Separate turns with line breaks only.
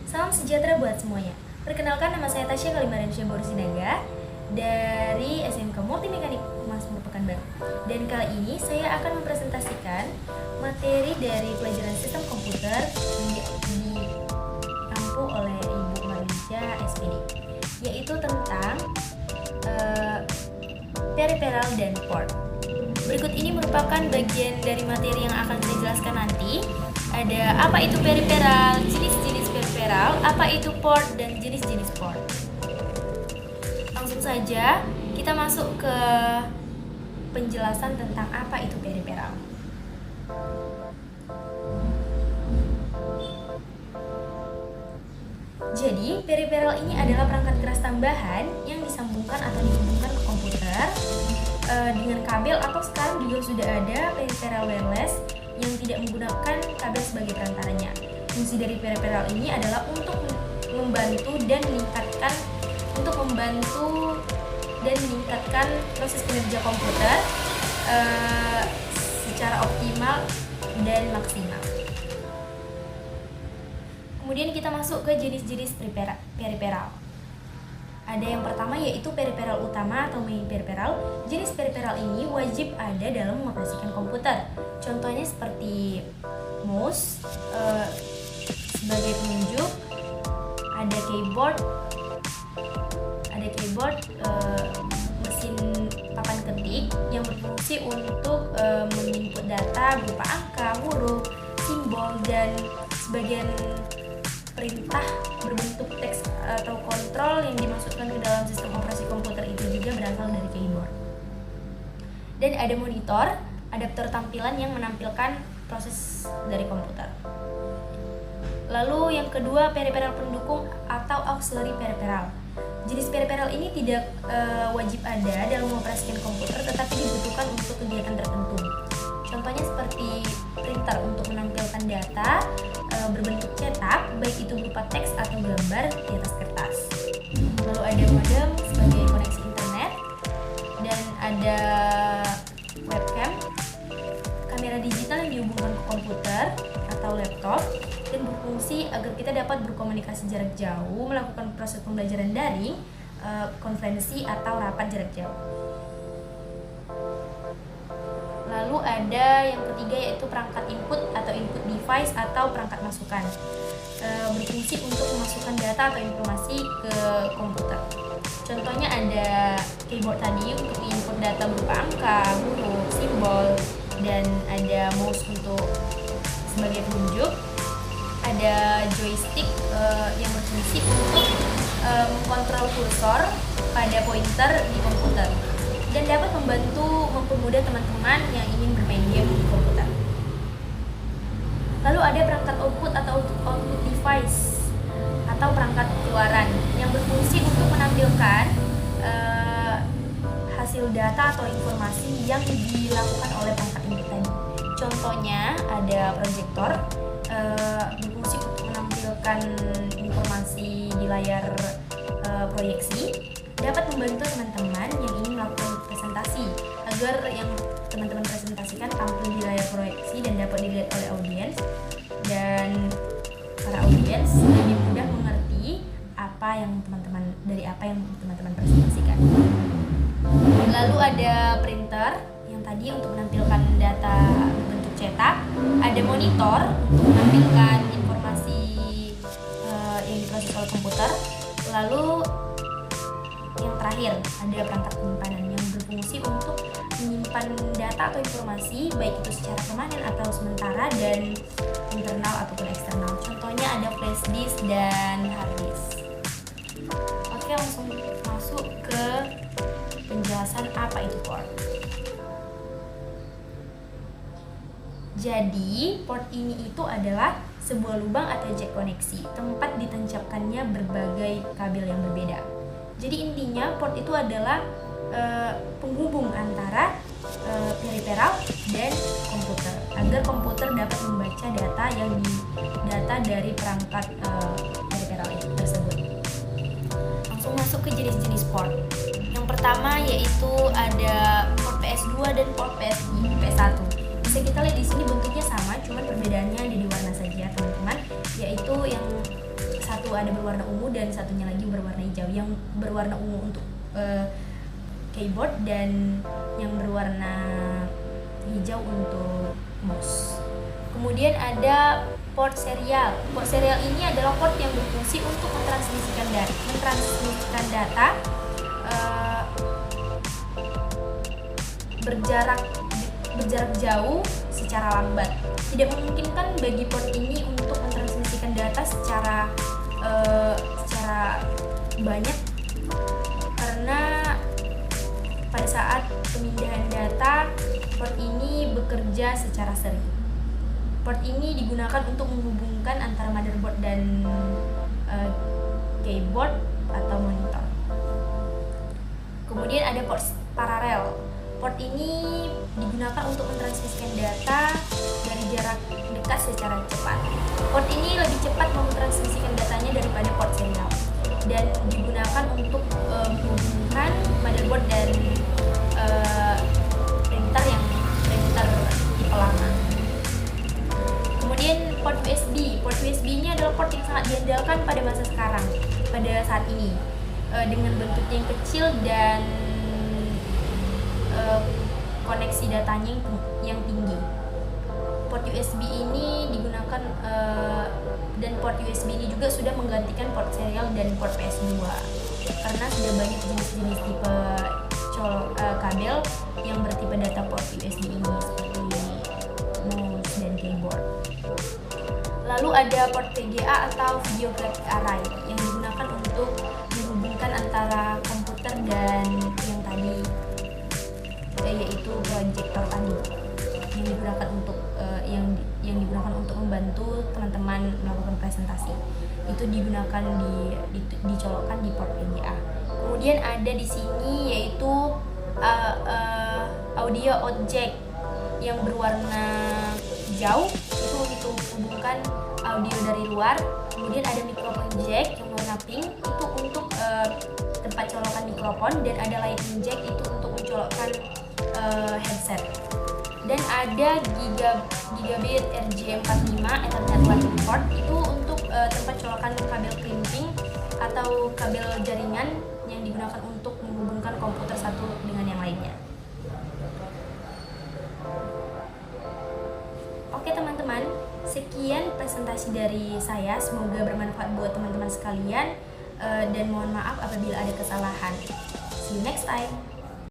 Salam sejahtera buat semuanya. Perkenalkan, nama saya Tasya Kalimarensyah Borsinaga dari SMK Multimekanik Mas Pekanbaru. Dan kali ini saya akan mempresentasikan materi dari pelajaran sistem komputer yang diampu oleh Ibu Marija SPD, yaitu tentang peripheral dan port. Berikut ini merupakan bagian dari materi yang akan saya jelaskan nanti. Ada apa itu peripheral, jenis-jenis peripheral, apa itu port, dan jenis-jenis port. Langsung saja kita masuk ke penjelasan tentang apa itu peripheral. Jadi, peripheral ini adalah perangkat keras tambahan yang disambungkan atau dihubungkan ke komputer dengan kabel, atau sekarang juga sudah ada peripheral wireless yang tidak menggunakan kabel sebagai perantaranya. Fungsi dari peripheral ini adalah untuk membantu dan meningkatkan proses kinerja komputer secara optimal dan maksimal. Kemudian kita masuk ke jenis-jenis peripheral. Ada yang pertama yaitu peripheral utama atau main peripheral. Jenis peripheral ini wajib ada dalam mengoperasikan komputer. Contohnya seperti mouse sebagai penunjuk, ada keyboard, mesin papan ketik yang berfungsi untuk menginput data berupa angka, huruf, simbol, dan sebagian perintah berbentuk teks atau kontrol yang dimasukkan ke dalam sistem operasi komputer itu juga berasal dari keyboard. Dan ada monitor, adaptor tampilan yang menampilkan proses dari komputer. Lalu yang kedua, peripheral pendukung atau auxiliary peripheral. Jenis peripheral ini tidak wajib ada dalam mengoperasikan komputer, tetapi dibutuhkan untuk kegiatan tertentu. Contohnya seperti printer untuk menampilkan data berbentuk cetak, baik itu berupa teks atau gambar di atas kertas. Lalu ada modem sebagai koneksi internet, dan ada webcam, kamera digital yang dihubungkan ke komputer atau laptop dan berfungsi agar kita dapat berkomunikasi jarak jauh, melakukan proses pembelajaran daring, konferensi atau rapat jarak jauh. Lalu ada yang ketiga yaitu perangkat input atau input device atau perangkat masukan, berfungsi untuk memasukkan data atau informasi ke komputer. Contohnya ada keyboard tadi untuk input data berupa angka, huruf, simbol, dan ada mouse untuk sebagai penunjuk. Ada joystick yang berfungsi untuk mengkontrol kursor pada pointer di komputer dan dapat mempermudah teman-teman yang ingin bermain game di komputer. Lalu ada perangkat output atau output device atau perangkat keluaran yang berfungsi untuk menampilkan hasil data atau informasi yang dilakukan oleh perangkat input tadi. Contohnya ada proyektor, berfungsi untuk menampilkan informasi di layar proyeksi, dapat membantu teman-teman yang ingin melakukan presentasi agar yang teman-teman presentasikan tampil di layar proyeksi dan dapat dilihat oleh audiens, dan para audiens lebih mudah mengerti apa yang teman-teman presentasikan. Lalu ada printer yang tadi untuk menampilkan data bentuk cetak, ada monitor untuk menampilkan informasi yang diproses oleh komputer. Lalu yang terakhir ada perangkat penyimpanan yang berfungsi untuk menyimpan data atau informasi baik itu secara permanen atau sementara dan internal ataupun eksternal. Contohnya ada flash disk dan hard disk. Oke, langsung masuk ke penjelasan apa itu port. Jadi, port ini itu adalah sebuah lubang atau jack koneksi, tempat ditancapkannya berbagai kabel yang berbeda. Jadi intinya port itu adalah penghubung antara peripheral dan komputer agar komputer dapat membaca data dari perangkat peripheral itu tersebut. Langsung masuk ke jenis-jenis port. Yang pertama yaitu ada port PS2 dan port PS1. Bisa kita lihat di sini bentuknya sama, cuma perbedaannya ada di warna saja, teman-teman. Yaitu yang satu satu ada berwarna ungu dan satunya lagi berwarna hijau. Yang berwarna ungu untuk keyboard dan yang berwarna hijau untuk mouse. Kemudian ada port serial. Port serial ini adalah port yang berfungsi untuk mentransmisikan data berjarak jauh secara lambat. Tidak memungkinkan bagi port ini untuk mentransmisikan data secara banyak, karena pada saat pemindahan data port ini bekerja secara seri. Port ini digunakan untuk menghubungkan antara motherboard dan keyboard atau monitor. Kemudian ada port paralel. Port ini digunakan untuk mentransmisikan data dari jarak dekat secara cepat. Port ini lebih cepat mentransmisikan datanya daripada port serial dan digunakan untuk menghubungkan motherboard dan printer tipe lama. Kemudian port USB. Port USB ini adalah port yang sangat diandalkan pada masa sekarang, pada saat ini, dengan bentuknya yang kecil dan koneksi datanya yang tinggi. Port USB ini digunakan dan port USB ini juga sudah menggantikan port serial dan port PS2 karena sudah banyak jenis-jenis tipe kabel yang bertipe data port USB ini seperti mouse dan keyboard. Lalu ada port VGA atau video graphic array yang digunakan untuk menghubungkan antara komputer dan yang tadi, yaitu proyektor tadi yang digunakan untuk yang digunakan untuk membantu teman-teman melakukan presentasi. Itu digunakan dicolokkan di port VGA. Kemudian ada di sini yaitu audio out jack yang berwarna hijau, itu hubungkan audio dari luar. Kemudian ada microphone jack yang warna pink, itu untuk tempat colokan mikrofon, dan ada lightning jack itu untuk mencolokkan headset. Dan ada gigabit RJ45 Ethernet Lightning port, itu untuk tempat colokan kabel crimping atau kabel jaringan yang digunakan untuk menghubungkan komputer satu dengan yang lainnya. Oke teman-teman, sekian presentasi dari saya, semoga bermanfaat buat teman-teman sekalian, dan mohon maaf apabila ada kesalahan. See you next time.